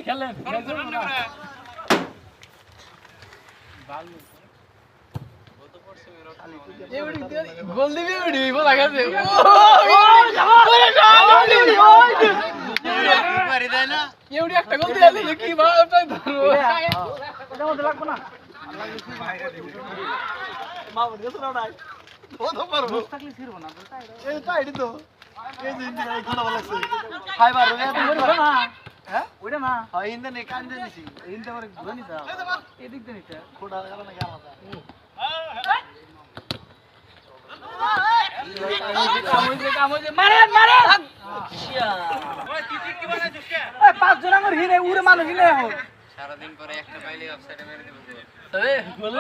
খেলেন গোল দিবি উড়ি বলা গেছে এউডি একটা গোল দিয়ে দিলে কি ভাবটাই ধরবো ওটা মধ্যে লাগবে না মা বল গেছ না নাই ও তো পারবো থাকলে ছিড়ব না এই তো আইডি তো এই যে ইন্দি গায় কথা বলাছে ফাইবার রে তো না হ্যাঁ ওইটা না হ্যাঁ ইন্দে নে কান দিয়ে দিছি ইন্দে করে ধনি দাও এদিক দিয়ে নিতে খোড়া গেল না গাল মারেন মারেন ওই তিতি কি বানাইছিস কে ওই পাঁচ জন আমার হিরে উড়ে মানুষ হিলে এখন সারা দিন পরে একটা পাইলে অফসাইডে মেরে দেব তবে গোল